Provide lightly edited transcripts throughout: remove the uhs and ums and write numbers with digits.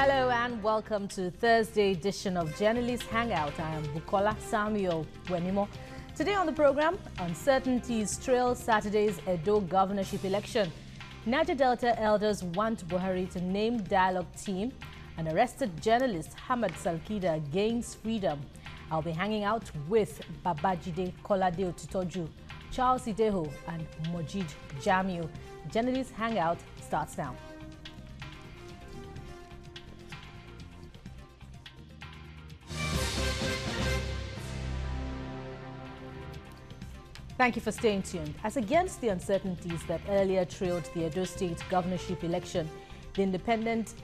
Hello and welcome to Thursday edition of Journalist Hangout. I am Bukola Samuel Wenimo. Today on the program, uncertainties trail Saturday's Edo governorship election. Niger Delta elders want Buhari to name dialogue team. An arrested journalist, Hamad Salkida, gains freedom. I'll be hanging out with Babajide Kolade Otitoju, Charles Ideho and Mojid Jamiu. Journalist Hangout starts now. Thank you for staying tuned. As against the uncertainties that earlier trailed the Edo State governorship election, the Independent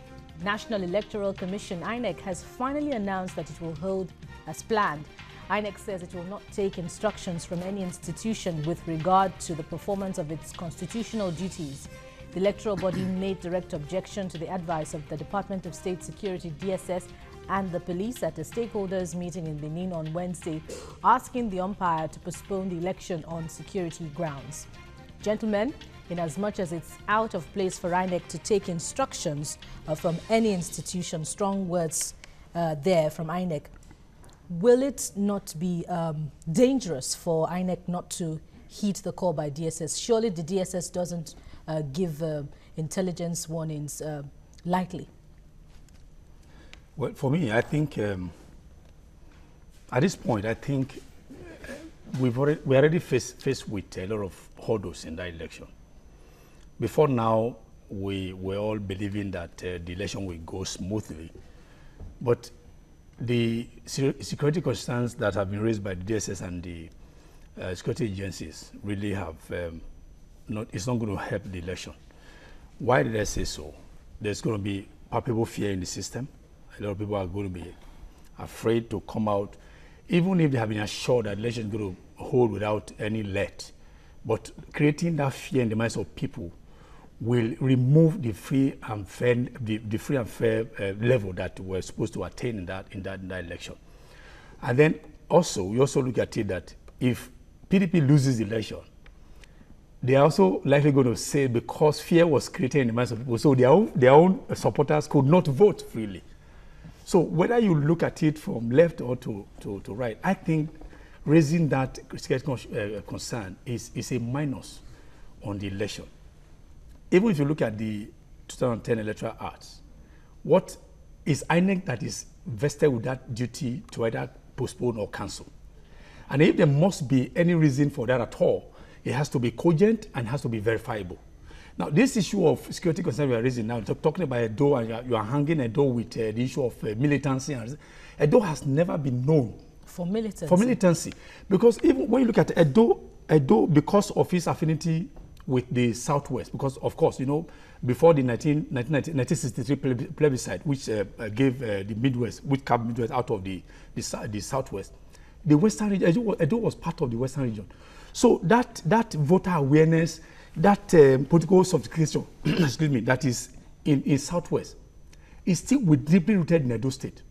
National Electoral Commission, INEC, has finally announced that it will hold as planned. INEC says it will not take instructions from any institution with regard to the performance of its constitutional duties. The electoral body made direct objection to the advice of the Department of State Security, DSS, and the police at a stakeholders meeting in Benin on Wednesday, asking the umpire to postpone the election on security grounds. Gentlemen, in as much as it's out of place for INEC to take instructions from any institution, strong words there from INEC, will it not be dangerous for INEC not to heed the call by DSS? Surely the DSS doesn't give intelligence warnings lightly. Well, for me, I think at this point, I think we're already faced with a lot of hurdles in that election. Before now, we were all believing that the election will go smoothly, but the security concerns that have been raised by the DSS and the security agencies really have it's not going to help the election. Why did I say so? There's going to be palpable fear in the system. A lot of people are going to be afraid to come out, even if they have been assured that the election is going to hold without any let. But creating that fear in the minds of people will remove the free and fair, level that we're supposed to attain in that election. And then also, we also look at it that if PDP loses the election, they are also likely going to say because fear was created in the minds of people, so their own supporters could not vote freely. So whether you look at it from left or to right, I think raising that concern is a minus on the election. Even if you look at the 2010 Electoral Act, what is INEC that is vested with that duty to either postpone or cancel? And if there must be any reason for that at all, it has to be cogent and has to be verifiable. Now, this issue of security concern we are raising now, talking about Edo, and you are hanging Edo with the issue of militancy. Edo has never been known for militancy. For militancy, because even when you look at Edo, because of its affinity with the Southwest, because of course, you know, before the 1963 plebiscite, which gave the Midwest, which carved Midwest out of the Southwest, the Western region, Edo was part of the Western region. So that voter awareness, that political sophistication, excuse me, that is in Southwest, is still deeply rooted in Edo State.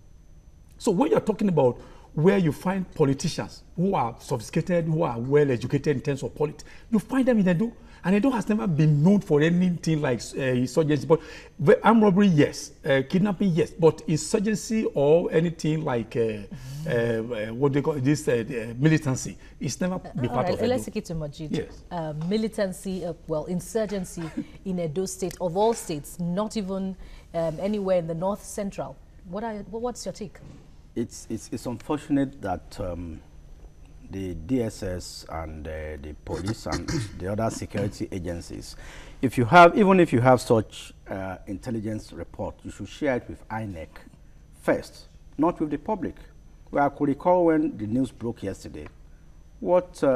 So when you're talking about where you find politicians who are sophisticated, who are well educated in terms of politics, you find them in Edo. And Edo has never been known for anything like insurgency. But armed robbery, yes. Kidnapping, yes. But insurgency or anything like what they call this militancy, it's never been part of Edo. Let's take it to Majid. Yes. Militancy, insurgency in Edo State, of all states, not even anywhere in the North Central. What's your take? It's unfortunate that the DSS and the police and the other security agencies, even if you have such intelligence report, you should share it with INEC first, not with the public. Well, I could recall when the news broke yesterday, what the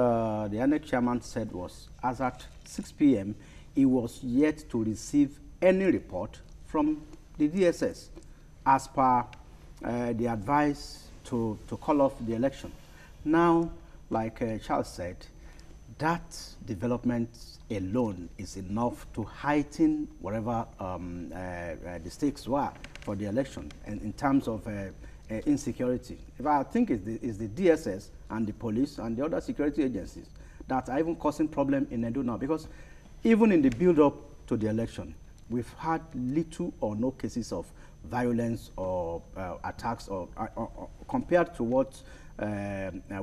INEC chairman said was, as at 6 p.m., he was yet to receive any report from the DSS as per the advice to call off the election. Now, like Charles said, that development alone is enough to heighten whatever the stakes were for the election in terms of insecurity. If I think it's the DSS and the police and the other security agencies that are even causing problem in Edo now, because even in the build-up to the election, we've had little or no cases of violence or attacks or compared to what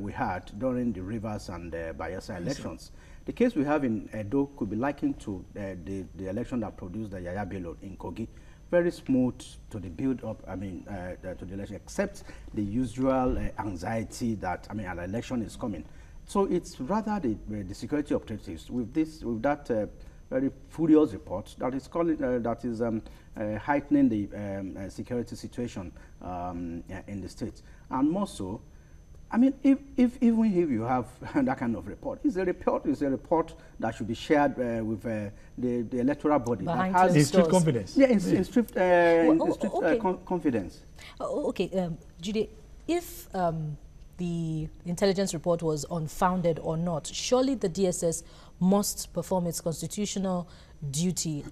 we had during the Rivers and Bayelsa elections. The case we have in Edo could be likened to the election that produced the Yaya Bello in Kogi. Very smooth to the build-up, to the election, except the usual anxiety that, an election is coming. So it's rather the security operatives with that very furious report that is heightening the security situation in the state, and more so. Even if you have that kind of report, it's a report that should be shared with the electoral body. Behind that has in strict confidence. Yeah, in strict confidence. Okay, Jude, if the intelligence report was unfounded or not, surely the DSS must perform its constitutional duty.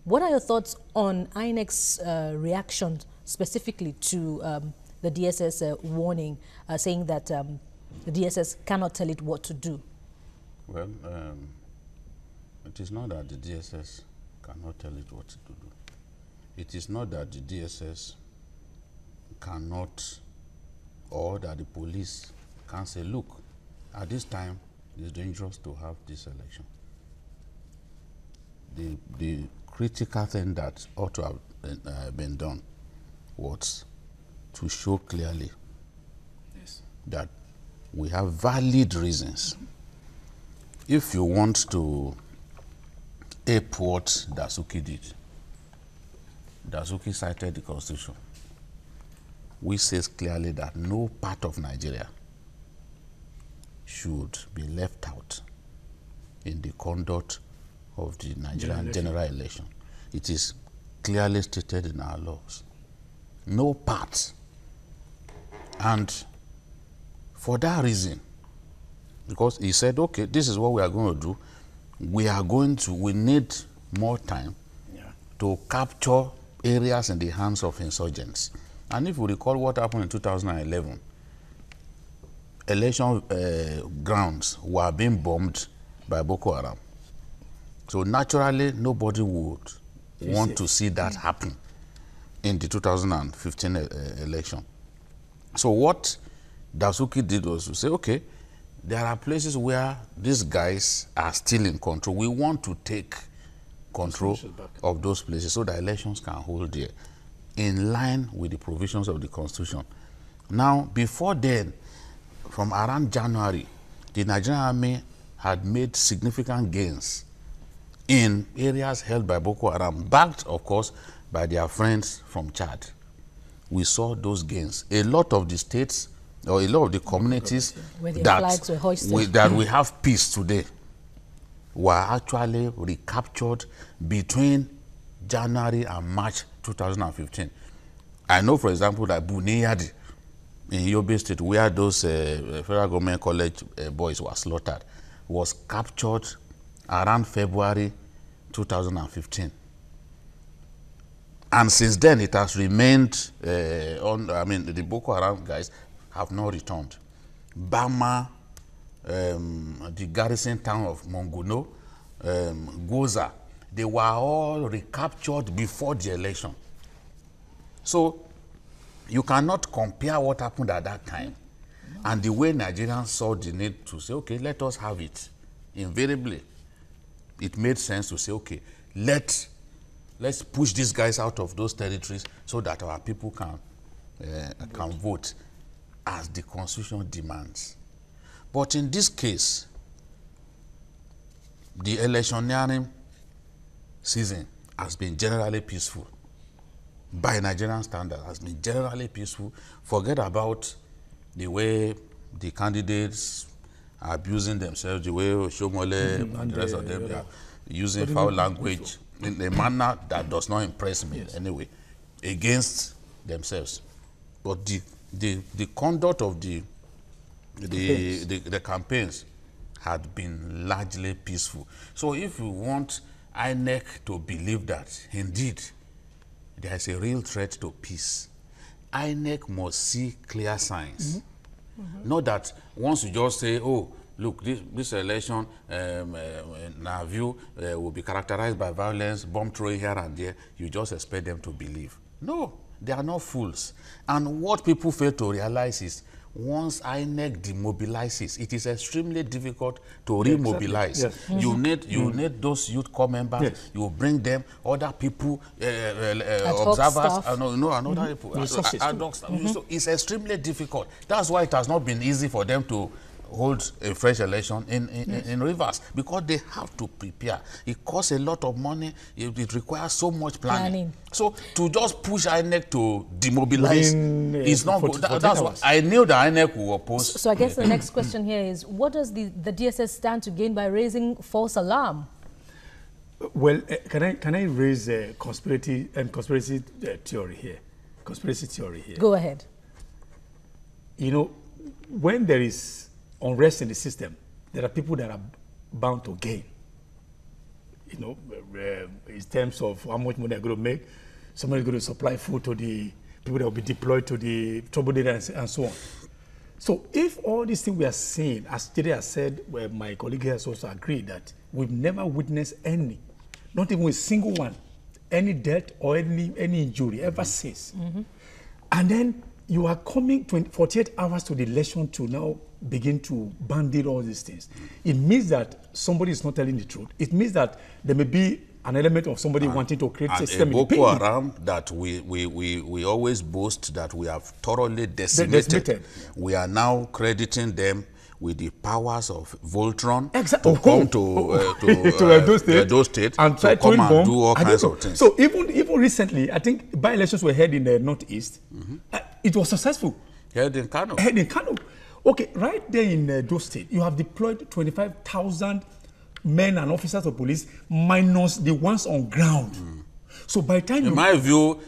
What are your thoughts on INEC's reaction specifically to the DSS warning, saying that the DSS cannot tell it what to do? Well, it is not that the DSS cannot tell it what to do. It is not that the DSS cannot, or that the police can say, look, at this time, it's dangerous to have this election. The critical thing that ought to have been done was to show clearly that we have valid reasons. If you want to ape what Dasuki did, Dasuki cited the Constitution, which says clearly that no part of Nigeria should be left out in the conduct of the Nigerian general election. It is clearly stated in our laws. No part. And for that reason, because he said, okay, this is what we are going to do. We need more time to capture areas in the hands of insurgents. And if we recall what happened in 2011, election grounds were being bombed by Boko Haram. So naturally, nobody would want to see that happen in the 2015 election. So what Dasuki did was to say, okay, there are places where these guys are still in control. We want to take control of those places so that elections can hold there in line with the provisions of the Constitution. Now, before then, from around January, the Nigerian Army had made significant gains in areas held by Boko Haram, backed, of course, by their friends from Chad. We saw those gains. A lot of the states, or a lot of the communities that we have peace today were actually recaptured between January and March 2015. I know, for example, that Buniyadi in Yobe State, where those federal government college boys were slaughtered, was captured around February 2015. And since then, it has remained the Boko Haram guys have not returned. Bama, the garrison town of Monguno, Goza, they were all recaptured before the election. So you cannot compare what happened at that time and the way Nigerians saw the need to say, okay, let us have it. Invariably, it made sense to say, okay, let's push these guys out of those territories so that our people can vote as the Constitution demands. But in this case, the electioneering season has been generally peaceful. By Nigerian standards, has been generally peaceful. Forget about the way the candidates are abusing themselves, the way Shomole and the rest of them are using foul language in a manner that does not impress me anyway, against themselves. But the conduct of the campaigns had been largely peaceful. So if you want INEC to believe that indeed there is a real threat to peace, INEC must see clear signs. Not that once you just say, oh, look, this election, in our view, will be characterized by violence, bomb throwing here and there, you just expect them to believe. No, they are not fools. And what people fail to realize is, once INEC demobilizes, it is extremely difficult to remobilize. Exactly. Yes. You need those youth corps members. Yes. You bring them, other people, observers, another people. So it's extremely difficult. That's why it has not been easy for them to hold a fresh election in Rivers, because they have to prepare. It costs a lot of money. It requires so much planning. So to just push INEC to demobilize is not good. That's what I knew the INEC will oppose. So I guess the next question here is, what does the DSS stand to gain by raising false alarm? Well, can I raise a conspiracy theory here? Conspiracy theory here. Go ahead. You know, when there is unrest in the system, there are people that are bound to gain. You know, in terms of how much money they're going to make, somebody's going to supply food to the people that will be deployed to the trouble area and so on. So if all these things we are seeing, as today I said, where my colleague has also agreed that we've never witnessed any, not even a single one, any death or any injury ever since. And then you are coming 48 hours to the election to now begin to bandit all these things. It means that somebody is not telling the truth. It means that there may be an element of somebody wanting to create a system. Boko Haram that we always boast that we have thoroughly decimated. We are now crediting them with the powers of Voltron to come to Edo State and try to come and do all kinds of things. So even recently, I think by-elections were held in the Northeast. It was successful. Held in Kano. Okay, right there in Edo State, you have deployed 25,000 men and officers of police minus the ones on ground. So by the time in my view,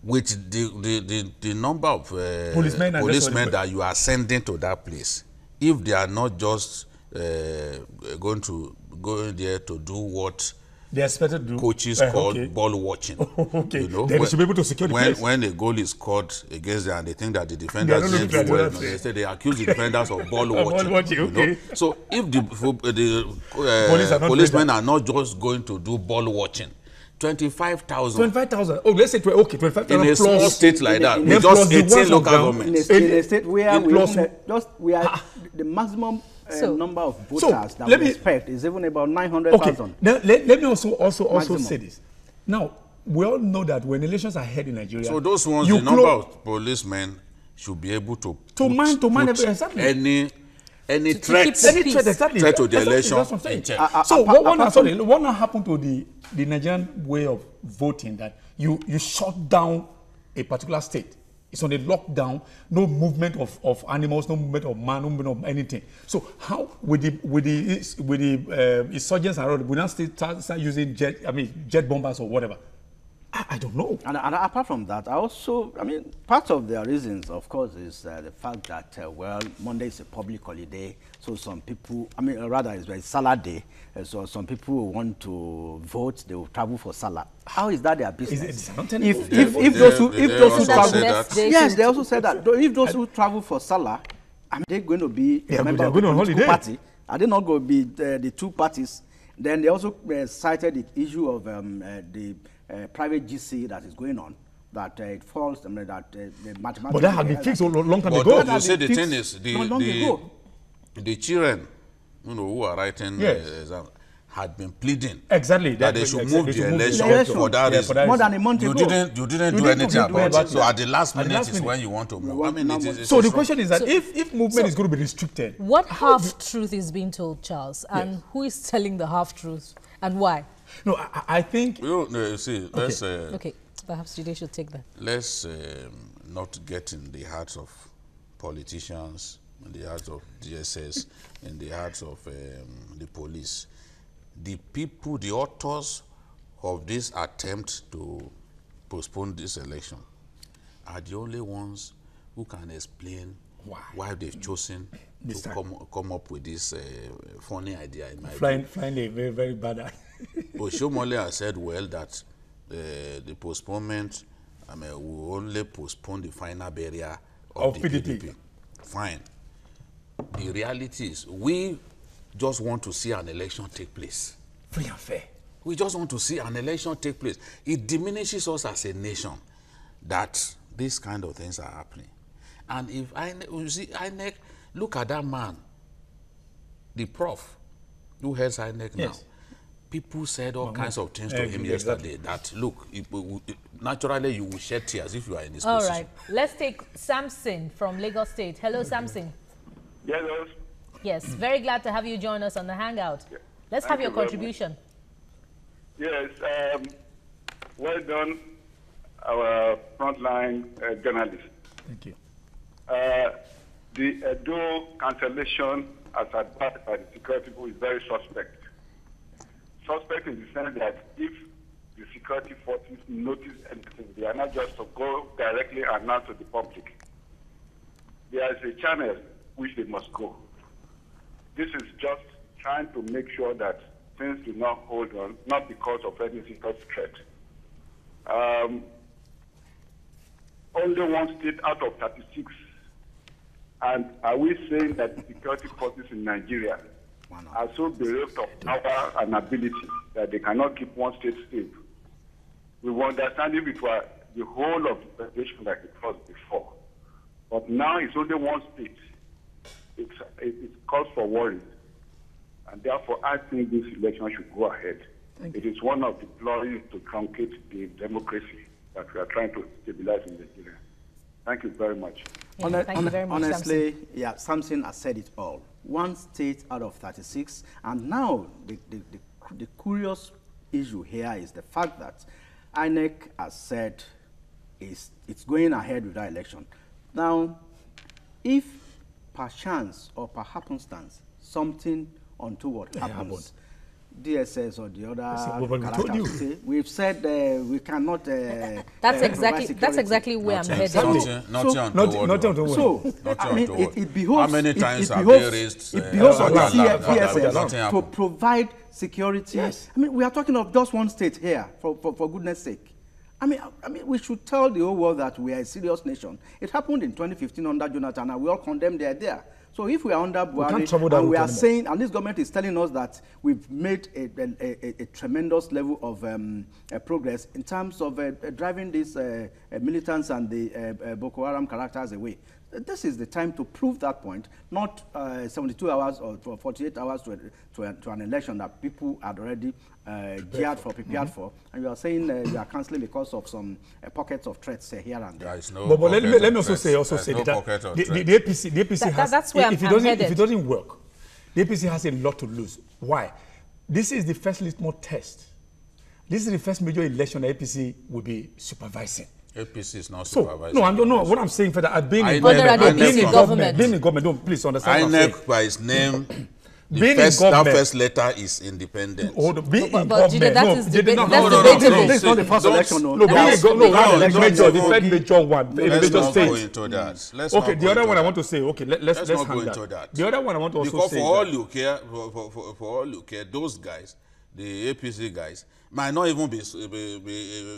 with the number of policemen that you are sending to that place, if they are not just going there to do what they are expected to do, coaches call ball watching. You know, they should be able to secure the place. When a goal is scored against them and they think that the defenders didn't do well, they say they accuse the defenders of ball watching. You know? So if the policemen are not just going to do ball watching, 25,000. 25,000. Oh, let's say 25,000 in a small state like that, with just 18 local governments. In a state where we are the maximum number of voters that we expect is even about 900,000. Now, let me also say this. Now, we all know that when elections are held in Nigeria, so those ones, the number of policemen should be able to man exactly. any threat to the election in check. So what now happened to the Nigerian way of voting, that you shut down a particular state? It's on a lockdown, no movement of animals, no movement of man, no movement of anything. So how with the insurgents around, we now start using jet bombers or whatever? I don't know. And apart from that, part of their reasons, of course, is the fact that, Monday is a public holiday, so some people, it's a Salah day, so some people who want to vote, they will travel for Salah. How is that their business? If those who travel, yes, they also said that. If those who travel for Salah, they're going to be a member of the political party, are they not going to be the two parties? Then they also cited the issue of the private GC that is going on, that it falls, the mathematics. But that had been fixed a long time ago. But you say the thing is, the children, who are writing exams, had been pleading that they should move the election for that reason. More than a month ago. You didn't do anything about it. So at the last minute is when you want to move. So the question is that if movement is going to be restricted, what half-truth is being told, Charles? And who is telling the half-truth and why? No, I think... let's... okay, perhaps today should take that. Let's not get in the hearts of politicians, in the hearts of DSS, in the hearts of the police. The people, the authors of this attempt to postpone this election are the only ones who can explain why they've chosen to come up with this funny idea. In my flying a very, very bad idea. Oshomole has said, well, that the postponement, will only postpone the final barrier of the PDP. Fine. the reality is we just want to see an election take place. Free and fair. We just want to see an election take place. It diminishes us as a nation that these kind of things are happening. And if you see INEC, look at that man, the prof who heads INEC now. People said all kinds of things to him yesterday that, look, naturally you will shed tears if you are in this position. All right. Let's take Samson from Lagos State. Hello, Samson. Hello. Yes, very glad to have you join us on the Hangout. Let's have your contribution. Yes, well done, our frontline journalists. Thank you. The Edo cancellation as advised by the security people is very suspect. Suspect in the sense that if the security forces notice anything, they are not just to go directly and announce to the public. There is a channel which they must go. This is just trying to make sure that things do not hold on, not because of any secret threat. Only one state out of 36. And are we saying that the security forces in Nigeria are so bereft of power and ability that they cannot keep one state safe? We will understand if it were the whole of the federation like it was before. But now it's only one state. It calls for worry. And therefore, I think this election should go ahead. It is one of the ploys to truncate the democracy that we are trying to stabilize in Nigeria. Thank you very much. Yeah, thank you very much, honestly, Samson. yeah, Samson has said it all. One state out of 36, and now the curious issue here is the fact that INEC has said it's going ahead with that election. Now, if perchance or per happenstance something untoward happens, DSS or the other characters say, we've said we cannot. That's exactly where I'm headed. Not so I mean, it behoves. How many times have they raised? It behoves on the DSS to provide security. Yes. I mean, we are talking of just one state here, for goodness sake. I mean, we should tell the whole world that we are a serious nation. It happened in 2015 under Jonathan, and we all condemned the idea. So if we are under Buhari, and we are saying, and this government is telling us that we've made a tremendous level of progress in terms of driving these militants and the Boko Haram characters away. This is the time to prove that point, not 72 hours or 48 hours to an election that people had already prepared for. And you are saying you are cancelling because of some pockets of threats here and there. There is no but let me also say that the APC has, that's where if it doesn't work, the APC has a lot to lose. Why? This is the first litmus test. This is the first major election the APC will be supervising. APC is not supervising. No, I don't know what I'm saying for that. I've been in government. Being in government, don't please understand. INEC by its name, that first letter is independent. That's not the first election. No, the third major one. Let's not go into that. Okay, the other one I want to say. Okay, let's not go into that. The other one I want to also say. Because for all you care, those guys, the APC guys, might not even be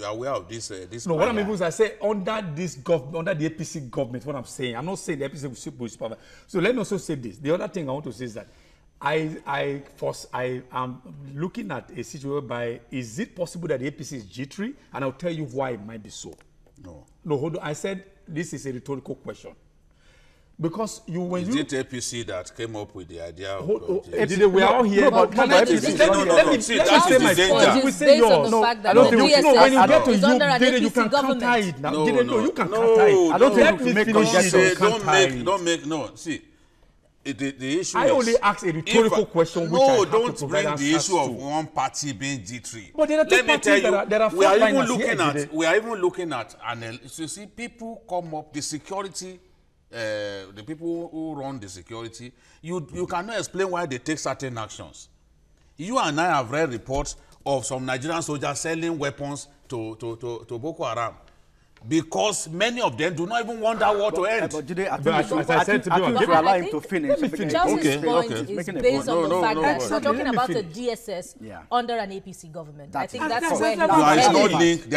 aware of this. No, what I'm even saying, I say under this government, under the APC government, what I'm saying, I'm not saying the APC will supervise. So let me also say this. The other thing I want to say is that I am looking at a situation whereby, is it possible that the APC is jittery? And I'll tell you why it might be so. No, hold on. I said this is a rhetorical question. Because is it APC that came up with the idea of we are all here, but let me say my point. We say yours. No, I don't think when you get to you can counter it now. No, you can counter it. I don't think we make don't make no. See, the issue. I only ask a rhetorical question. No, don't bring the issue of one party being jittery. But there are two parties that are we are even looking at, and you see, people come up the security. The people who run the security, you cannot explain why they take certain actions. You and I have read reports of some Nigerian soldiers selling weapons to Boko Haram because many of them do not even want that war to end. But today, I said to allow him to finish. Chelsea's point is based on the fact that we're talking about a DSS under an APC government. I think that's where there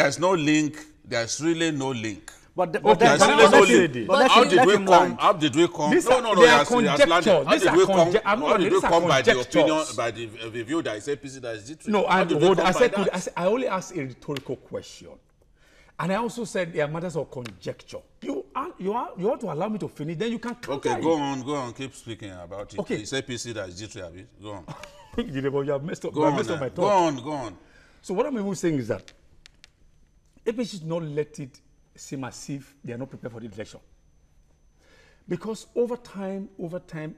is no link. There's really no link. But How did we come? How did we come? No. They are conjectures. How did we come? How did we come by the opinion, by the view that is APC that is G3? No, I only asked a rhetorical question. And I also said they are matters of conjecture. You ought to allow me to finish, then you can counter Okay, go on, keep speaking about it. Okay. It's APC that is G3, Abi. Go on. You have messed up, go on, my thought. Go on. So what I'm even saying is that APC should not let it seem as if they are not prepared for the election. Because over time,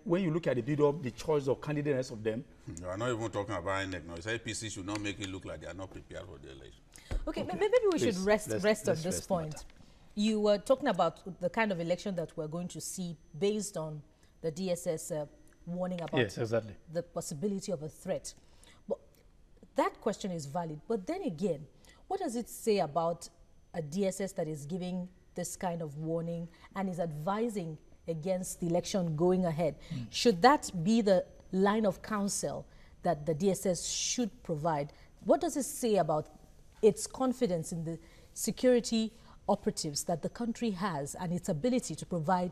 when you look at the build-up, the choice of candidates, rest of them. You are not even talking about INEC now. It's APC should not make it look like they are not prepared for the election. Okay, maybe we should rest on this point. Matter. You were talking about the kind of election that we're going to see based on the DSS warning about the possibility of a threat. But that question is valid. But then again, what does it say about a DSS that is giving this kind of warning and is advising against the election going ahead? Should that be the line of counsel that the DSS should provide? What does it say about its confidence in the security operatives that the country has and its ability to provide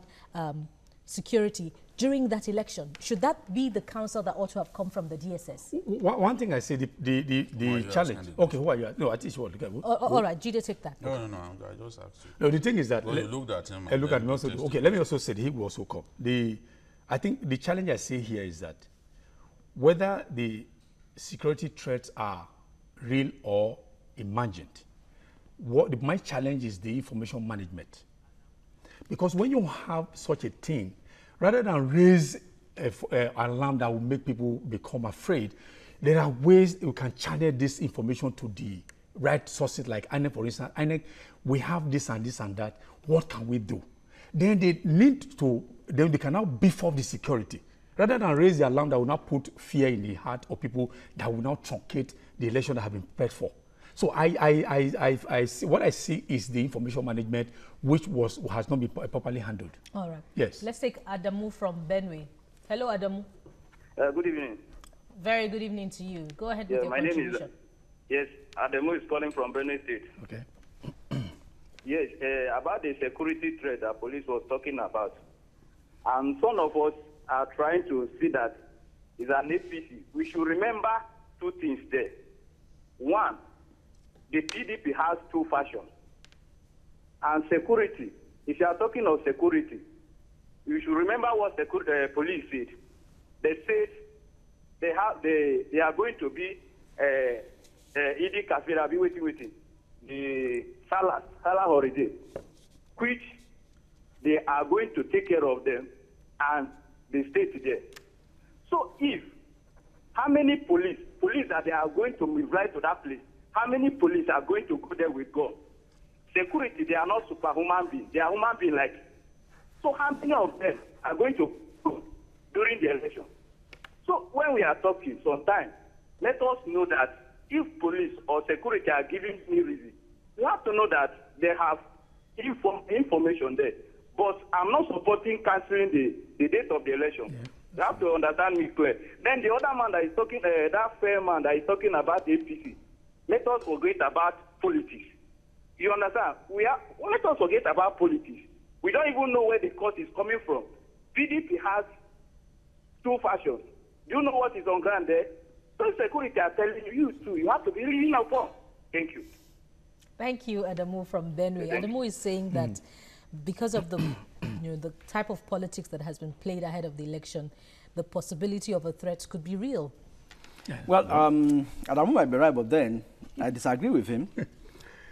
security during that election? Should that be the counsel that ought to have come from the DSS? One thing I say, the challenge. Okay, who are you? No, I teach you what. All right, Jide, take that. No, I just asked you. No, the thing is that. Well, you looked at him. I look at him also. Okay, let me also say he will also come. I think the challenge I see here is that whether the security threats are real or emergent, my challenge is the information management. Because when you have such a thing, rather than raise an alarm that will make people become afraid, there are ways you can channel this information to the right sources, like INEC, for instance. INEC, we have this and this and that. What can we do? Then they can now beef up the security. Rather than raise the alarm that will not put fear in the heart of people, that will now truncate the election that have been prepared for. So what I see is the information management, which has not been properly handled. All right. Yes. Let's take Adamu from Benue. Hello, Adamu. Good evening. Very good evening to you. Go ahead with your contribution. Yes, Adamu is calling from Benue State. Okay. Yes, about the security threat that police was talking about. And some of us are trying to see that is an APC. We should remember two things there. One, the PDP has two factions. And security, if you are talking of security, you should remember what the police said. They said they are going to be Idi Kafira, be waiting, the Salah holiday, which they are going to take care of them and they stay there. So if, how many police that they are going to move right to that place, how many police are going to go there with God? Security, they are not superhuman beings. They are human beings like. So how many of them are going to go during the election? So when we are talking sometimes, let us know that if police or security are giving me reason, you have to know that they have information there. But I'm not supporting cancelling the date of the election. Yeah. You have to understand me clear. Then the other man that is talking, that fair man that is talking about APC, let us forget about politics. You understand? Let us forget about politics. We don't even know where the court is coming from. PDP has two factions. Do you know what is on ground there? So security are telling you too. You have to be really informed. Thank you. Thank you, Adamu from Benue. Adamu is saying that because of the the type of politics that has been played ahead of the election, the possibility of a threat could be real. Well, Adamu might be right, but then I disagree with him.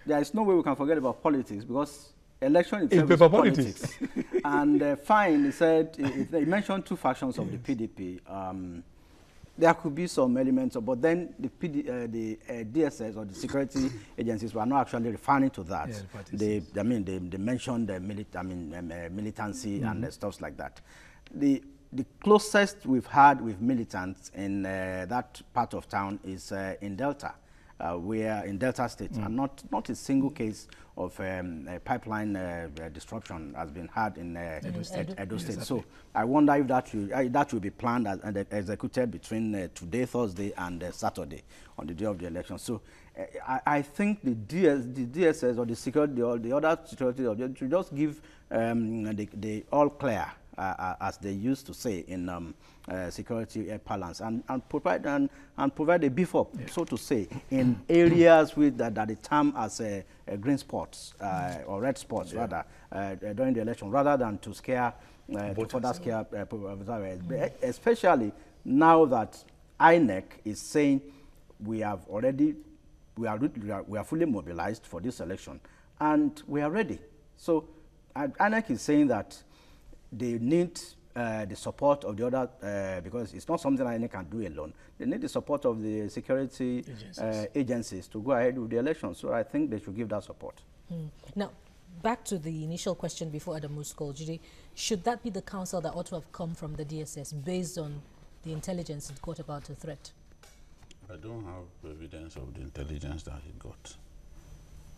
There is no way we can forget about politics because election itself is politics. And fine, he said, he mentioned two factions of the PDP. There could be some elements, but then the DSS or the security agencies were not actually referring to that. Yeah, they mentioned the militancy and stuff like that. The closest we've had with militants in that part of town is in Delta. where in Delta State, and not a single case of pipeline disruption has been had in Edo State. So I wonder if that will be planned and executed between today, Thursday, and Saturday on the day of the election. So I think the DSS or the security or the other security should just give the all clear, as they used to say in security parlance, and provide a beef up, so to say, in areas with that they term as green spots or red spots rather during the election, rather than to scare to further scare especially now that INEC is saying we are fully mobilized for this election and we are ready. So INEC is saying that they need the support of the other, because it's not something INEC can do alone. They need the support of the security agencies to go ahead with the election. So I think they should give that support. Now, back to the initial question before Adamu's call, Judy, should that be the counsel that ought to have come from the DSS based on the intelligence it got about the threat? I don't have evidence of the intelligence that he got.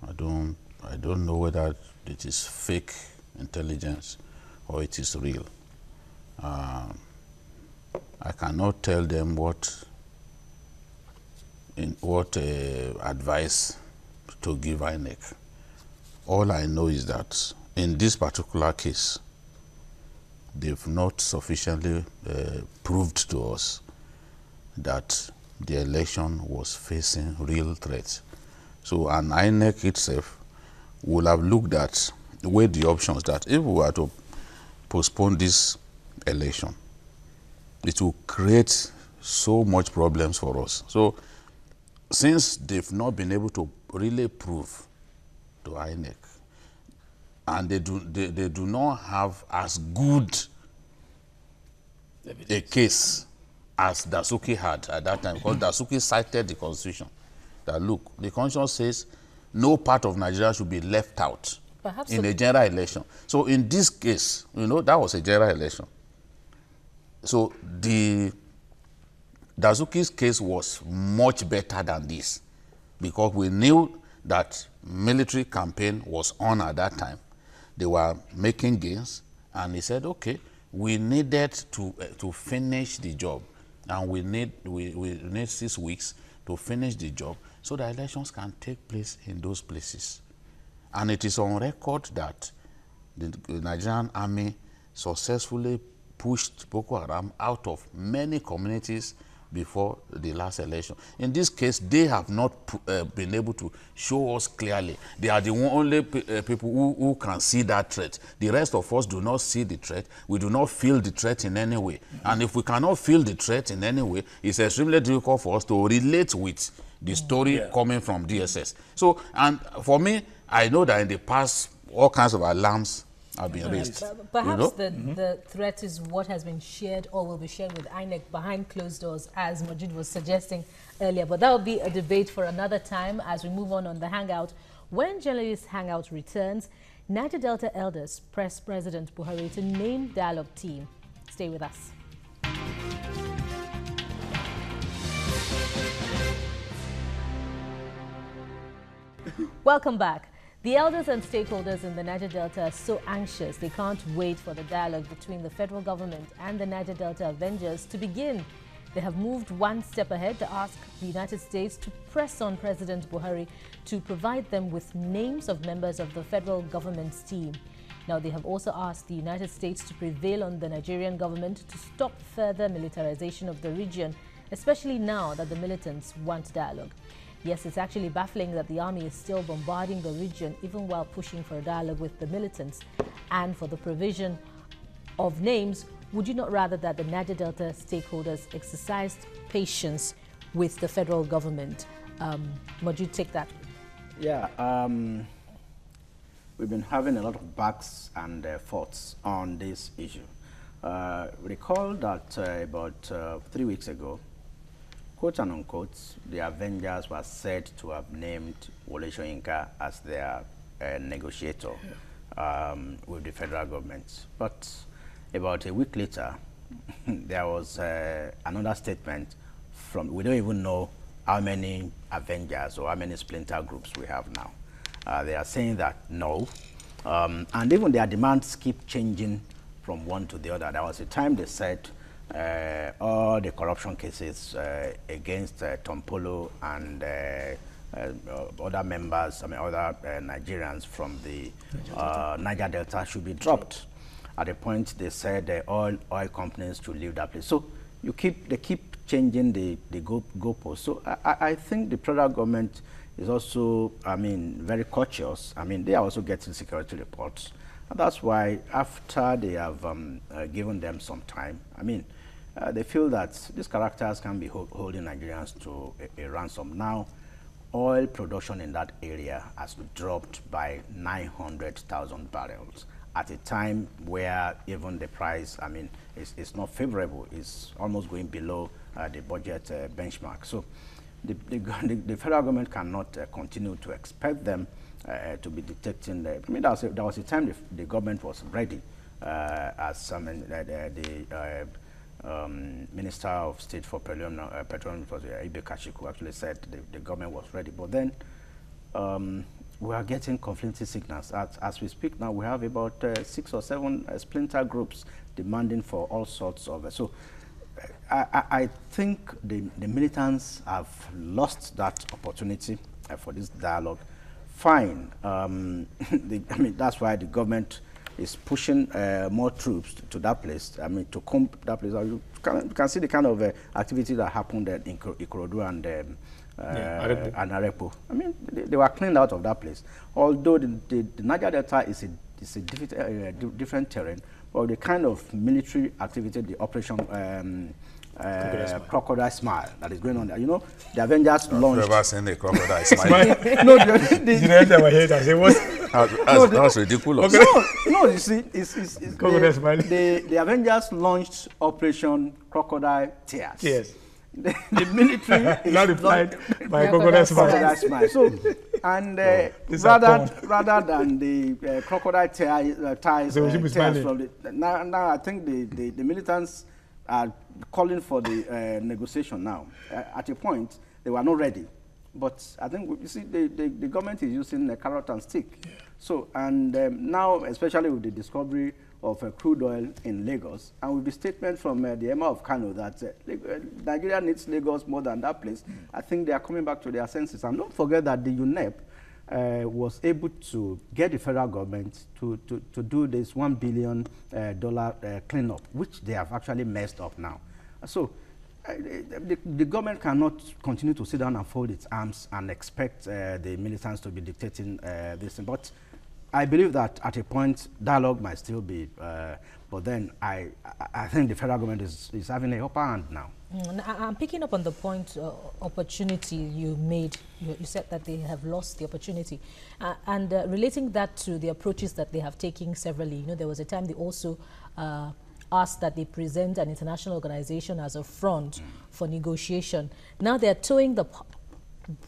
I don't know whether it is fake intelligence or it is real. I cannot tell them what advice to give INEC. All I know is that in this particular case, they've not sufficiently proved to us that the election was facing real threats. So an INEC itself will have looked at, weighed the options that if we were to postpone this election, it will create so much problems for us. So since they've not been able to really prove to INEC, and they do not have as good a case as Dasuki had at that time, because Dasuki cited the Constitution. That look, the Constitution says no part of Nigeria should be left out in a general election. So in this case, you know, that was a general election. So the Dasuki's case was much better than this, because we knew that military campaign was on at that time. They were making gains, and he said, okay, we needed to finish the job, and we need 6 weeks to finish the job so the elections can take place in those places. And it is on record that the Nigerian army successfully pushed Boko Haram out of many communities before the last election. In this case, they have not been able to show us clearly. They are the only people who can see that threat. The rest of us do not see the threat. We do not feel the threat in any way. And if we cannot feel the threat in any way, it's extremely difficult for us to relate with the story coming from DSS. So, and for me, I know that in the past, all kinds of alarms have been raised. Perhaps the threat is what has been shared or will be shared with INEC behind closed doors, as Majid was suggesting earlier. But that will be a debate for another time as we move on the Hangout. When journalists Hangout returns, Niger Delta elders press President Buhari to name dialogue team. Stay with us. Welcome back. The elders and stakeholders in the Niger Delta are so anxious they can't wait for the dialogue between the federal government and the Niger Delta Avengers to begin. They have moved one step ahead to ask the United States to press on President Buhari to provide them with names of members of the federal government's team. Now, they have also asked the United States to prevail on the Nigerian government to stop further militarization of the region, especially now that the militants want dialogue. Yes, it's actually baffling that the army is still bombarding the region even while pushing for a dialogue with the militants and for the provision of names. Would you not rather that the Niger Delta stakeholders exercised patience with the federal government? Would you take that? Yeah, we've been having a lot of backs and forths on this issue. Recall that about 3 weeks ago, quote and unquote, the Avengers were said to have named Wole Soyinka as their negotiator with the federal government. But about a week later, there was another statement from, we don't even know how many Avengers or how many splinter groups we have now. They are saying that no. And even their demands keep changing from one to the other. There was a time they said all the corruption cases against Tompolo and other members, other Nigerians from the Niger Delta should be dropped. At a point, they said all oil companies should leave that place. So they keep changing the goalposts. So I think the federal government is also, very cautious. They are also getting security reports. And that's why after they have given them some time, they feel that these characters can be holding Nigerians to a ransom. Now, oil production in that area has dropped by 900,000 barrels at a time where even the price, is not favorable. It's almost going below the budget benchmark. So the federal government cannot continue to expect them to be detecting. There was a time the government was ready, as the Minister of State for Petroleum, Ibe Kashiku, actually said the government was ready. But then we are getting conflicting signals. As we speak now, we have about 6 or 7 splinter groups demanding for all sorts of. So I think the militants have lost that opportunity for this dialogue. Fine. That's why the government is pushing more troops to that place. To comb that place. You can see the kind of activity that happened in Ikorodu and Arepo. They were cleaned out of that place. Although the Niger Delta is a different terrain, but the kind of military activity, the operation Crocodile Smile that is going on there. The Avengers launched. I've never seen a crocodile smile. No, that's ridiculous. Okay. No, you see, it's Crocodile Smile. The Avengers launched Operation Crocodile Tears. Yes. The military is not replied by Crocodile Smile. So, and rather than the crocodile ties from the now I think the militants are calling for the negotiation now. At a point, they were not ready. But I think, you see, the government is using a carrot and stick. Yeah. So, and now, especially with the discovery of crude oil in Lagos, and with the statement from the Emir of Kano that Nigeria needs Lagos more than that place, I think they are coming back to their senses. And don't forget that the UNEP was able to get the federal government to do this $1 billion cleanup, which they have actually messed up now. So the government cannot continue to sit down and fold its arms and expect the militants to be dictating this. But I believe that at a point, dialogue might still be, but then I think the federal government is having a upper hand now. I'm picking up on the point, opportunity you made. You said that they have lost the opportunity. And relating that to the approaches that they have taken severally, there was a time they also asked that they present an international organization as a front for negotiation. Now they're towing the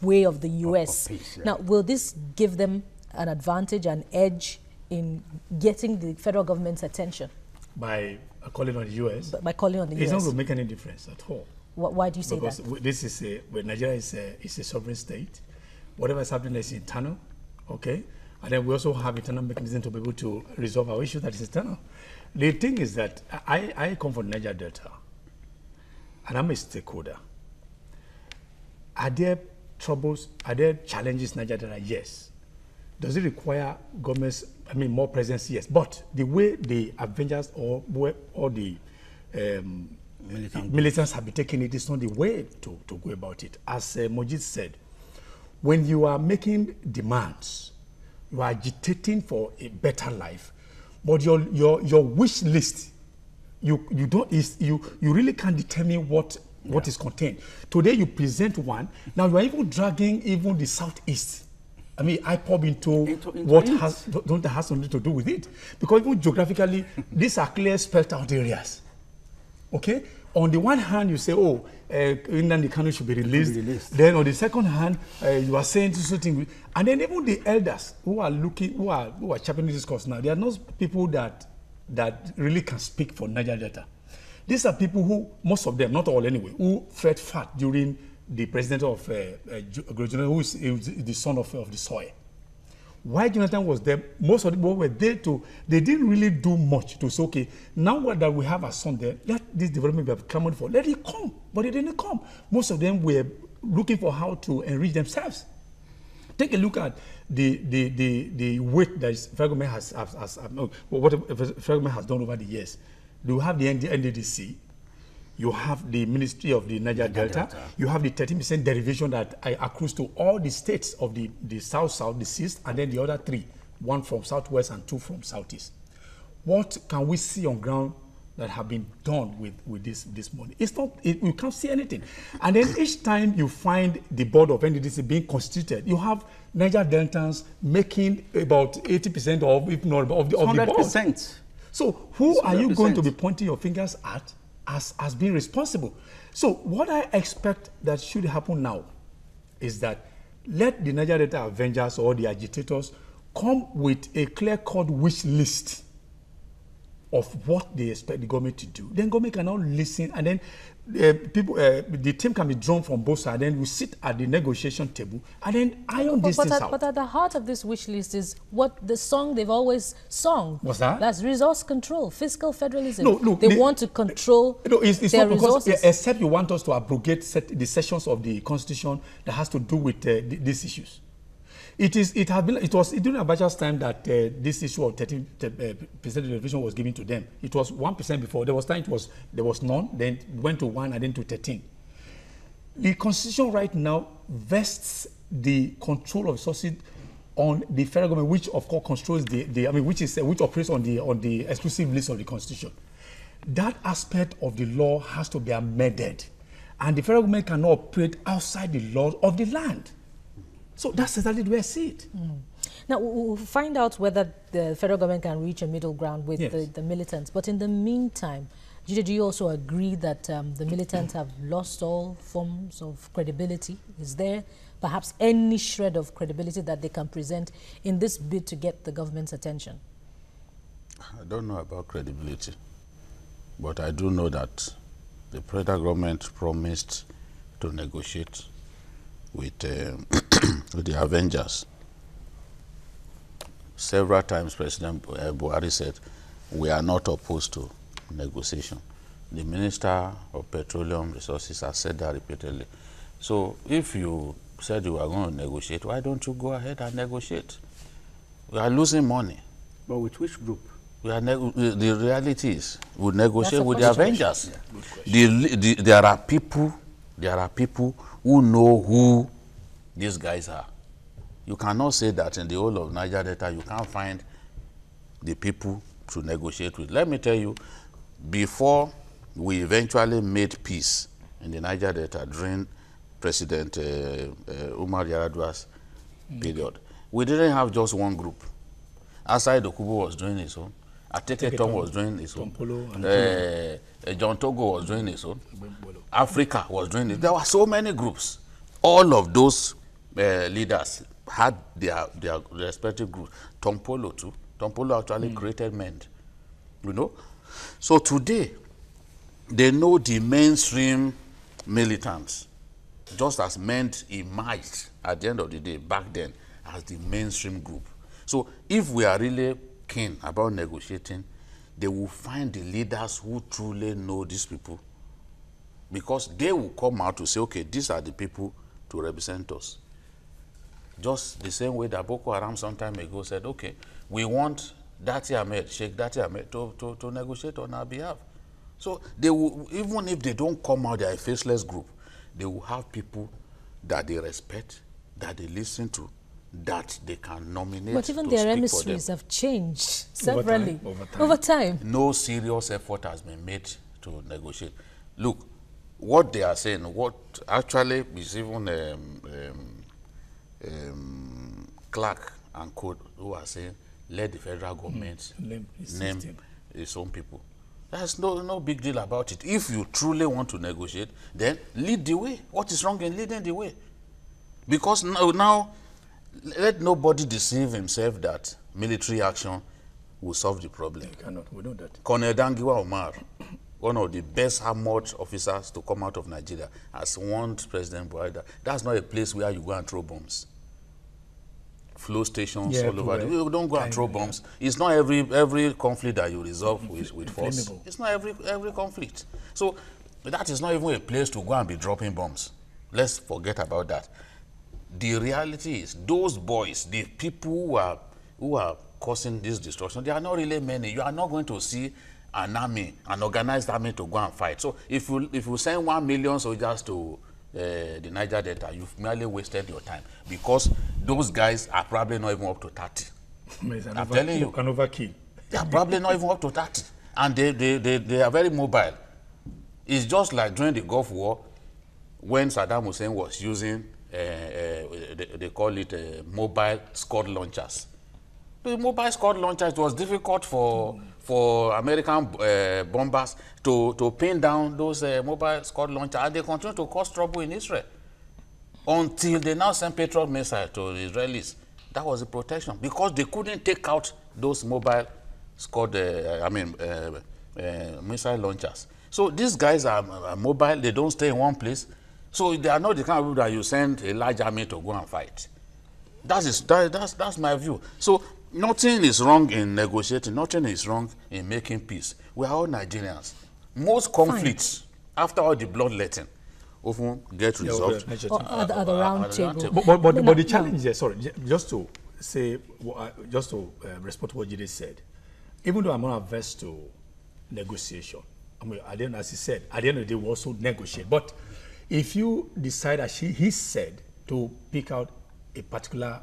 way of the U.S. Peace, yeah. Now, will this give them an advantage, an edge in getting the federal government's attention? By calling on the U.S.? By calling on the U.S. It's not going to make any difference at all. Why do you say that? Because this is Nigeria is a sovereign state. Whatever is happening is internal, okay? And then we also have internal mechanism to be able to resolve our issue that is external. The thing is that I come from Niger Delta, and I'm a stakeholder. Are there troubles? Are there challenges in Niger Delta? Yes. Does it require governments, more presence? Yes. But the way the Avengers or the militants have been taking it is not the way to go about it. As Mojit said, when you are making demands, you are agitating for a better life, but your wish list, you really can't determine what is contained. Today you present one. Now you are even dragging even the southeast. I pop into what has something to do with it, because even geographically, these are clear spelled out areas. Okay. On the one hand, you say, Nnamdi Kanu should be released. Then on the second hand, you are saying something, and then even the elders who are championing this cause now, they are not people that really can speak for Niger Delta. These are people who, most of them, not all anyway, who fed fat during the president of who is the son of the soil. While Jonathan was there, most of the people were there they didn't really do much to say, okay, now that we have a son there, let this development be clamored for, let it come. But it didn't come. Most of them were looking for how to enrich themselves. Take a look at the weight that federal government what the federal government has done over the years. You have the NDDC, you have the Ministry of the Niger Delta, you have the 13% derivation that accrues to all the states of the South, the East, and then the other 3, 1 from Southwest and 2 from Southeast. What can we see on ground that have been done with this money? It's not, you can't see anything. And then each time you find the board of NDDC being constituted, you have Niger Deltans making about 80% of, if not of the 100%. Board. So who are you going to be pointing your fingers at as being responsible? So what I expect that should happen now is that let the Niger Delta Avengers or the agitators come with a clear-cut wish list of what they expect the government to do. Then government can now listen, and then the team can be drawn from both sides. Then we sit at the negotiation table and then iron these things out. But at the heart of this wish list is what the song they've always sung. What's that? That's resource control, fiscal federalism. No, they want to control it's their not because, resources. Except you want us to abrogate the sections of the Constitution that has to do with these issues. It was during Abacha's time that this issue of 13% reservation was given to them. It was 1% before. There was time there was none, then went to 1 and then to 13. The Constitution right now vests the control of resources on the federal government, which of course controls which operates on the exclusive list of the Constitution. That aspect of the law has to be amended, and the federal government cannot operate outside the laws of the land. So that's exactly the way I see it. Now, we'll find out whether the federal government can reach a middle ground with the militants. But in the meantime, do you also agree that the militants have lost all forms of credibility? Is there perhaps any shred of credibility that they can present in this bid to get the government's attention? I don't know about credibility, but I do know that the federal government promised to negotiate with the Avengers. Several times President Buhari said, we are not opposed to negotiation. The Minister of Petroleum Resources has said that repeatedly. So if you said you are going to negotiate, why don't you go ahead and negotiate? We are losing money. But with which group? The reality is, we negotiate with the Avengers. There are people who know who these guys are. You cannot say that in the whole of Niger Delta you can't find the people to negotiate with. Let me tell you, before we eventually made peace in the Niger Delta during President Umar Yar'Adua's period, we didn't have just one group. Aside Okubo was doing his own, Ateke Tom was doing his own, John Togo was doing his own, Africa was doing it. There were so many groups. All of those leaders had their respective groups. Tompolo too. Tompolo actually created MEND. You know? So today, they know the mainstream militants, just as MEND emerged at the end of the day, back then, as the mainstream group. So if we are really keen about negotiating, they will find the leaders who truly know these people, because they will come out to say, okay, these are the people to represent us. Just the same way that Boko Haram some time ago said, okay, we want Dati Ahmed, Sheikh Dati Ahmed to negotiate on our behalf. So they will, even if they don't come out, they are a faceless group, they will have people that they respect, that they listen to, that they can nominate. But even their emissaries have changed severally over time. No serious effort has been made to negotiate. Look, what they are saying, what actually is even Clark and Code who are saying, let the federal government name its own people. There's no big deal about it. If you truly want to negotiate, then lead the way. What is wrong in leading the way? Because now let nobody deceive himself that military action will solve the problem. They cannot. We know that. Colonel Dangiwa Omar one of the best armored officers to come out of Nigeria, has warned President Buhari that that's not a place where you go and throw bombs. Flow stations all over. You don't go and throw bombs. It's not every conflict that you resolve with force. It's not every conflict. So that is not even a place to go and be dropping bombs. Let's forget about that. The reality is, those boys, the people who are causing this destruction, they are not really many. You are not going to see an army, an organized army, to go and fight. So if you send 1 million soldiers to the Niger Delta, you've merely wasted your time, because those guys are probably not even up to 30. I'm telling you, an overkill. They are probably not even up to 30, and they are very mobile. It's just like during the Gulf War, when Saddam Hussein was using they call it mobile Scud launchers. The mobile Scud launchers, it was difficult for American bombers to pin down those mobile Scud launchers, and they continue to cause trouble in Israel until they now send Patriot missiles to the Israelis. That was the protection, because they couldn't take out those mobile Scud, missile launchers. So these guys are mobile; they don't stay in one place. So they are not the kind of people that you send a large army to go and fight. That's my view. So nothing is wrong in negotiating. Nothing is wrong in making peace. We are all Nigerians. Most conflicts, after all the bloodletting, often get resolved at the round table. But the challenge there, sorry, just to say, just to respond to what Jide said, even though I'm not averse to negotiation, I mean, as he said, at the end of the day, we also negotiate. But if you decide, as he said, to pick out a particular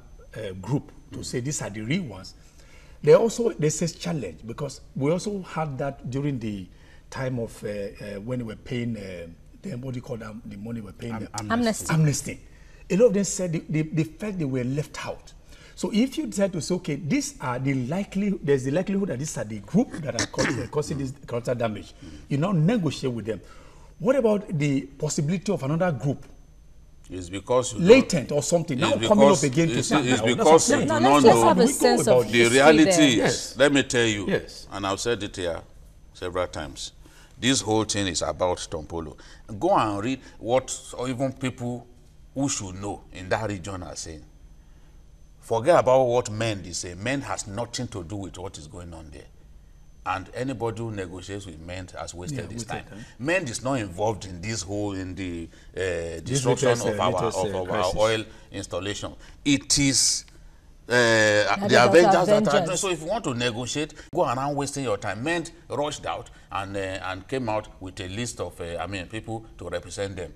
group to say these are the real ones, there's a challenge, because we also had that during the time of when they were paying what do you call them, the money we're paying amnesty. A lot of them said they felt they were left out. So if you decide to say, okay, there's the likelihood that these are the group that are causing this collateral damage, you now negotiate with them. What about the possibility of another group? It's because latent or something now coming up again to say, it's because you do not know the reality. Yes. Let me tell you, and I've said it here several times. This whole thing is about Tompolo. Go and read what even people who should know in that region are saying. Forget about what men they say. Men has nothing to do with what is going on there. And anybody who negotiates with men has wasted his time. Men is not involved in this whole, in the destruction of our oil installation. It is the Avengers that are. So if you want to negotiate, go around wasting your time. Men rushed out and came out with a list of people to represent them.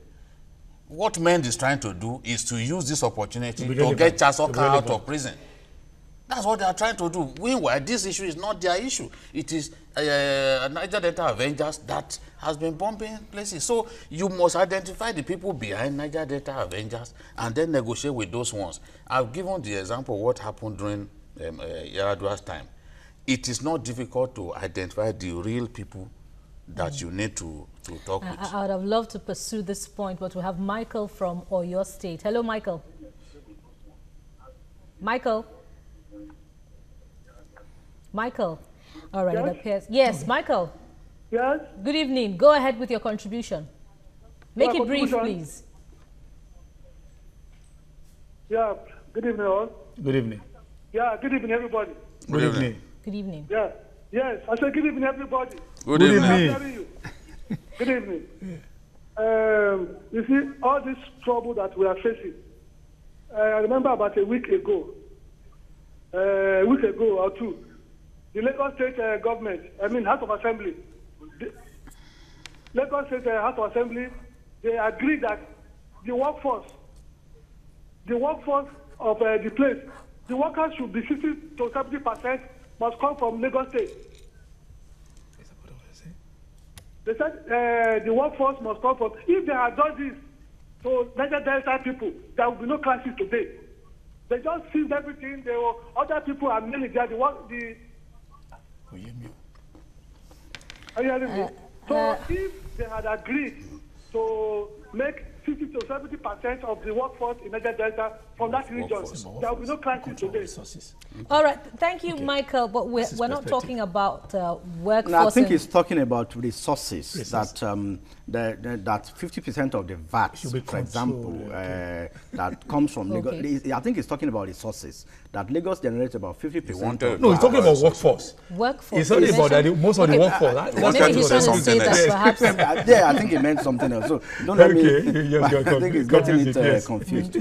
What men is trying to do is to use this opportunity to get Chasoka out of prison. That's what they are trying to do. Meanwhile, this issue is not their issue. It is Niger Delta Avengers that has been bombing places. So you must identify the people behind Niger Delta Avengers and then negotiate with those ones. I've given the example of what happened during Yaradua's time. It is not difficult to identify the real people that you need to talk with. I would have loved to pursue this point, but we have Michael from Oyo State. Hello, Michael. Michael. Michael. All right, yes? It appears. Yes, Michael. Yes. Good evening. Go ahead with your contribution. Make it brief, please. Yeah, good evening, all. Good evening. Yeah, good evening, everybody. Good evening. Good evening. Yeah, yes, I said good evening, everybody. Good evening. Good evening. You see, all this trouble that we are facing, I remember about a week ago or two, the Lagos State government, House of Assembly, Lagos State House of Assembly, they agreed that the workforce of the place, the workers should be 60 to 70% must come from Lagos State. They said the workforce must come from. If they had done this to Niger Delta people, there would be no crisis today. They just seized everything. Other people are mainly there. Are you hearing me? So if they had agreed to make 60 to 70% of the workforce in Niger Delta from that region. There will be no crisis today. All right, thank you, Michael. But we're not talking about workforce. No, I think he's talking about resources. That that 50% of the VAT, for example, that comes from Lagos. I think he's talking about resources. That Lagos generates about 50%. No, he's talking about workforce. Workforce. He's talking about that most of the workforce. Maybe he's trying to say that perhaps. Yeah, I think he meant something else. So don't let me. I think he's getting it confused.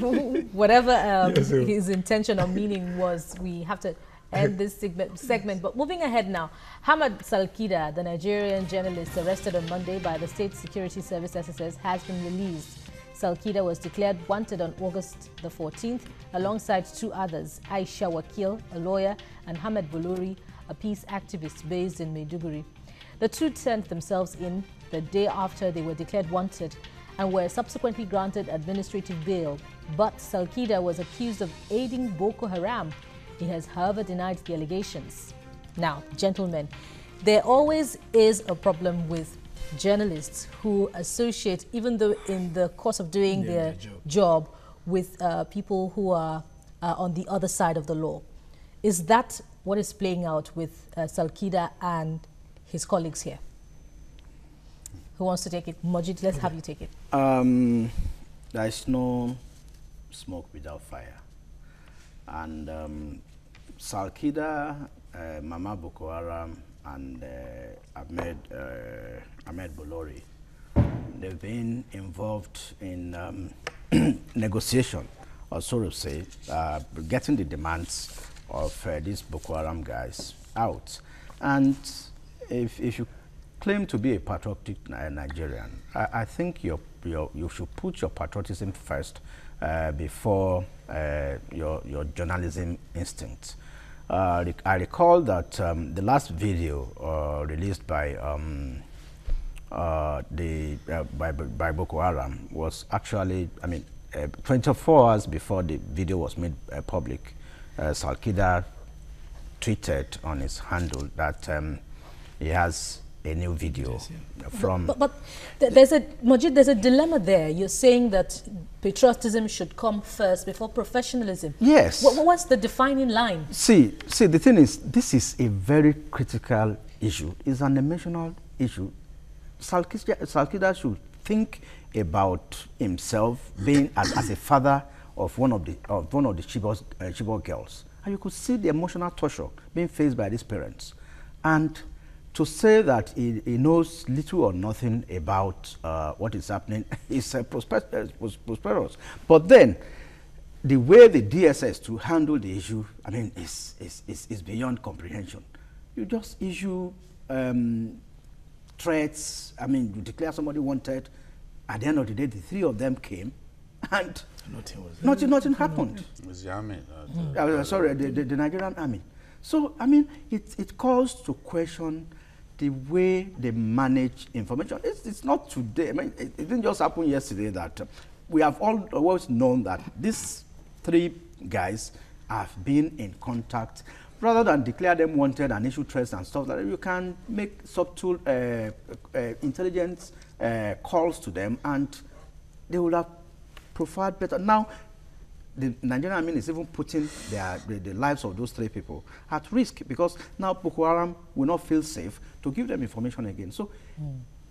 Whatever his intention or meaning was, we have to end this segment. But moving ahead now, Hamad Salkida, the Nigerian journalist arrested on Monday by the State Security Service SSS, has been released. Salkida was declared wanted on August the 14th alongside two others, Aisha Wakil, a lawyer, and Hamad Bolori, a peace activist based in Maiduguri. The two turned themselves in the day after they were declared wanted and were subsequently granted administrative bail. But Salkida was accused of aiding Boko Haram. He has, however, denied the allegations. Now, gentlemen, there always is a problem with journalists who associate, even though in the course of doing their job, with people who are on the other side of the law. Is that what is playing out with Salkida and his colleagues here? Who wants to take it? Majid, let's have you take it. There is no smoke without fire. And Salkida, Mama Boko Haram, and Ahmed Bolori, they've been involved in negotiation, or so to say, getting the demands of these Boko Haram guys out. And if you claim to be a patriotic Nigerian, I think you should put your patriotism first before your journalism instinct. I recall that the last video released by Boko Haram was actually, 24 hours before the video was made public. Salkida tweeted on his handle that he has a new video from. But there's a dilemma there. You're saying that patriotism should come first before professionalism. Yes. What's the defining line? See, the thing is, this is a very critical issue. It's an emotional issue. Salkida should think about himself being as a father of one of the Chibok girls, and you could see the emotional torture being faced by these parents. And to say that he knows little or nothing about what is happening is prosperous. But then, the way the DSS to handle the issue, is beyond comprehension. You just issue threats. You declare somebody wanted. At the end of the day, the three of them came, and nothing happened. It was the army. Sorry, the Nigerian army. So, it calls to question the way they manage information. It's not today. It didn't just happen yesterday that we have always known that these three guys have been in contact. Rather than declare them wanted and issue threats and stuff like that, you can make subtle intelligence calls to them, and they will have profiled better. Now, the Nigerian army is even putting the lives of those three people at risk, because now Boko Haram will not feel safe to give them information again. So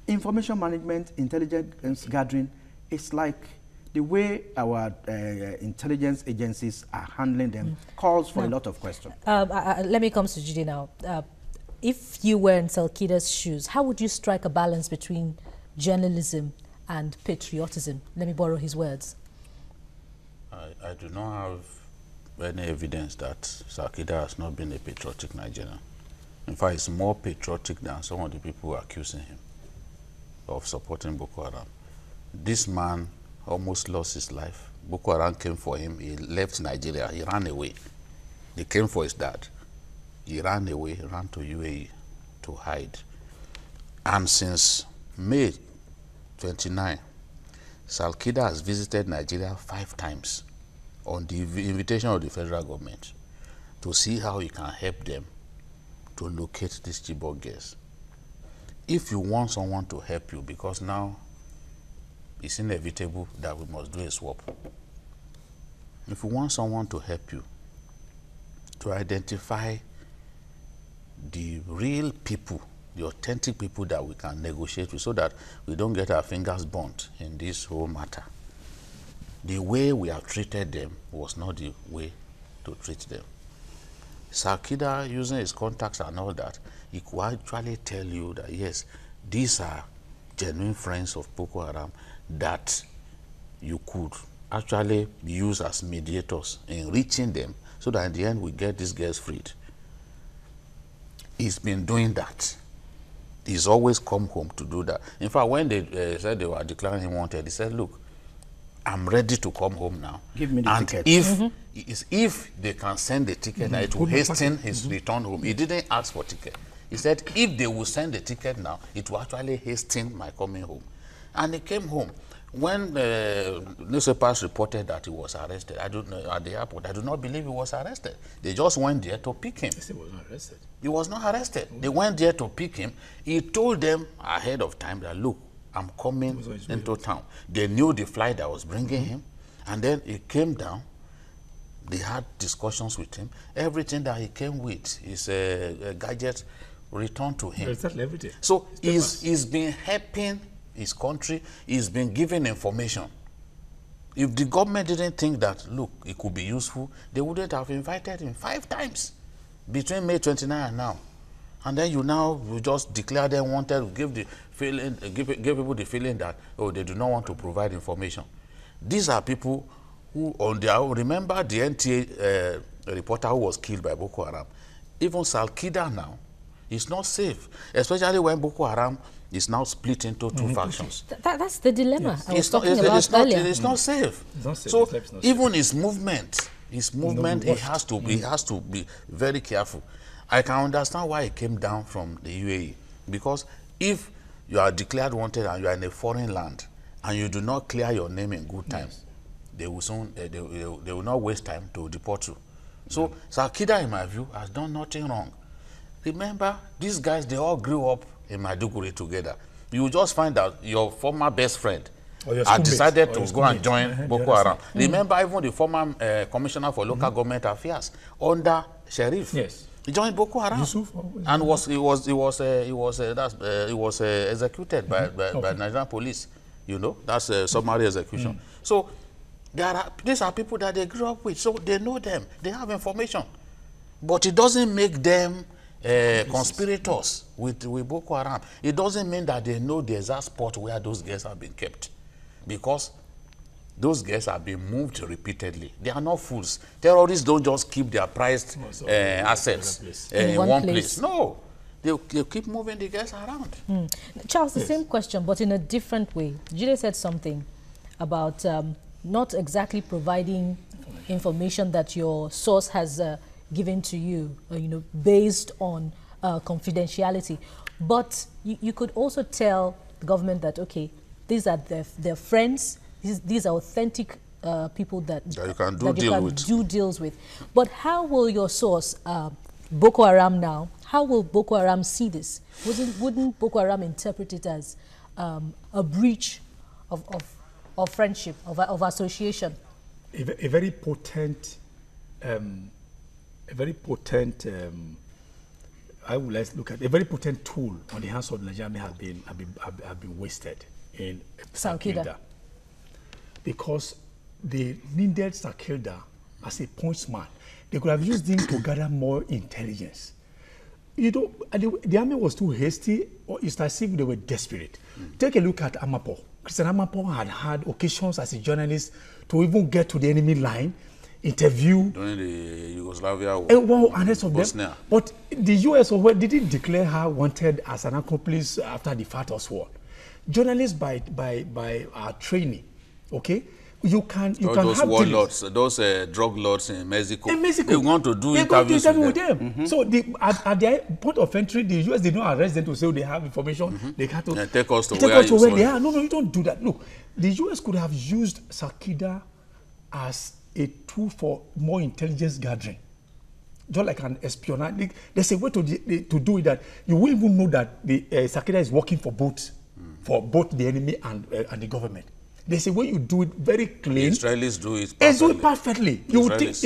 information management, intelligence gathering, it's like the way our intelligence agencies are handling them calls for a lot of questions. Let me come to Judy now. If you were in Salkida's shoes, how would you strike a balance between journalism and patriotism? Let me borrow his words. I do not have any evidence that Salkida has not been a patriotic Nigerian. In fact, he's more patriotic than some of the people accusing him of supporting Boko Haram. This man almost lost his life. Boko Haram came for him. He left Nigeria. He ran away. They came for his dad. He ran away, ran to UAE to hide. And since May 29, Salkida has visited Nigeria 5 times on the invitation of the federal government to see how he can help them to locate these Chibok girls. If you want someone to help you, because now it's inevitable that we must do a swap. If you want someone to help you to identify the real people, the authentic people that we can negotiate with, so that we don't get our fingers burnt in this whole matter, the way we have treated them was not the way to treat them. Sarkida, using his contacts and all that, he could actually tell you that, yes, these are genuine friends of Boko Haram that you could actually use as mediators in reaching them, so that in the end we get these girls freed. He's been doing that. He's always come home to do that. In fact, when they said they were declaring him wanted, he said, look, I'm ready to come home now. Give me the ticket. If they can send the ticket, it will hasten his return home. He didn't ask for ticket. He said, if they will send the ticket now, it will actually hasten my coming home. And he came home. When newspapers reported that he was arrested, I don't know, at the airport, I do not believe he was arrested. They just went there to pick him. He was not arrested. He was not arrested. They went there to pick him. He told them ahead of time that, look, I'm coming into town. They knew the flight that was bringing him. And then he came down. They had discussions with him. Everything that he came with, his gadget, returned to him. Exactly, everything. So he's been helping his country. He's been giving information. If the government didn't think that, look, it could be useful, they wouldn't have invited him 5 times between May 29 and now. And then you just declare them wanted, give people the feeling that, oh, they do not want to provide information. These are people who, on their own, remember the NTA reporter who was killed by Boko Haram. Even Salkida now is not safe, especially when Boko Haram is now split into 2 factions. That's the dilemma I was talking about earlier. It's not safe. It's not safe. So It's not even safe. his movement, he has to be very careful. I can understand why he came down from the UAE, because if you are declared wanted and you are in a foreign land and you do not clear your name in good time, they will soon they will not waste time to deport you. So Sarkida, in my view, has done nothing wrong. Remember, these guys, they all grew up in Maiduguri together. You will just find out your former best friend had decided to go and join Boko Haram. Remember, even the former commissioner for local government affairs under Sheriff, he joined Boko Haram and was executed by Nigerian police. You know, that's a summary execution. So these are people that they grew up with, so they know them, they have information, but it doesn't make them conspirators with Boko Haram. It doesn't mean that they know the exact spot where those girls have been kept, because those girls have been moved repeatedly. They are not fools. Terrorists don't just keep their prized assets in one place. No, they keep moving the girls around. Charles, the same question, but in a different way. Jide said something about not exactly providing information that your source has given to you, based on confidentiality. But you could also tell the government that, okay, these are their friends, these are authentic people that you can do deals with. But how will your source, Boko Haram now, how will Boko Haram see this? Wouldn't Boko Haram interpret it as a breach of friendship, of association? A very potent, I would like to look at a very potent tool on the hands of Nigeria have been wasted in Sarkida, because they needed Sarkida as a pointsman. They could have used him to gather more intelligence. The army was too hasty, or it's as if they were desperate. Take a look at Amapo. Christian Amapo had occasions as a journalist to even get to the enemy line, interview during the Yugoslavia war, and rest of Bosnia. them. But the US didn't declare her wanted as an accomplice after the Fatos war. Journalists by our training, okay, you can those have warlords, those drug lords in Mexico. They want to do interviews with them. So at their point of entry, the US did not arrest them to say they have information. They had to take us to where they are. No, you don't do that. Look, the US could have used Sarkida as a tool for more intelligence gathering, just like an espionage. There's a way to do it that you will even know that the Sarkida is working for both the enemy and the government. There's a way you do it very clean. The Israelis do it perfectly. They do it perfectly. You would think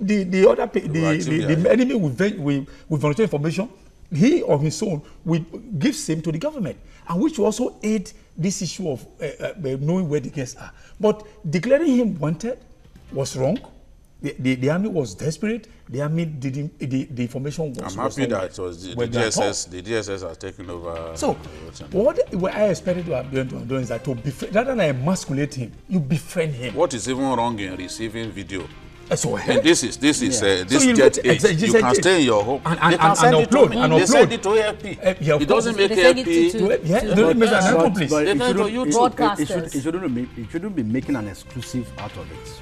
the other the enemy with volunteer information, he or his own will give same to the government, and which will also aid this issue of knowing where the guests are. But declaring him wanted was wrong. The army was desperate. The army didn't. The information was. I'm happy that it was the DSS. The DSS has taken over. So, what I expected to have done is that to befriend, rather than emasculate him, you befriend him. What is even wrong in receiving video? So this jet age. You can stay in your home. And upload. They send it to AFP. It doesn't make AFP. It doesn't make an accomplice. It shouldn't be making an exclusive out of it.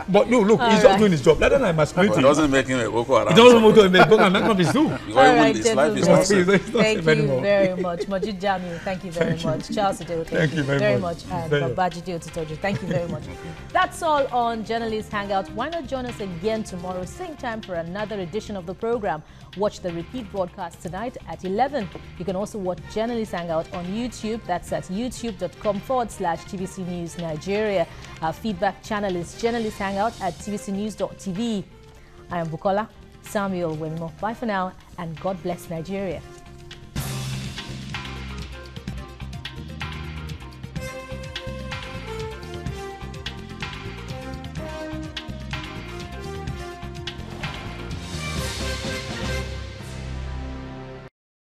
But no, look, he's not doing his job. Rather than emasculate him. It doesn't make him a Boko Haram. It doesn't make Boko Haram accomplice too. All right, gentlemen. Thank you very much. Majid Jamiu, thank you very much. Charles Adeo, thank you very much. And Babajide Otitoju, thank you very much. That's all on Journalist Hangout. Why not join us again tomorrow, same time, for another edition of the program. Watch the repeat broadcast tonight at 11. You can also watch Journalist Hangout on YouTube. That's at youtube.com/TVC News Nigeria. Our feedback channel is Journalist Hangout at tvcnews.tv. I am Bukola Samuel Wenmo. Bye for now, and God bless Nigeria.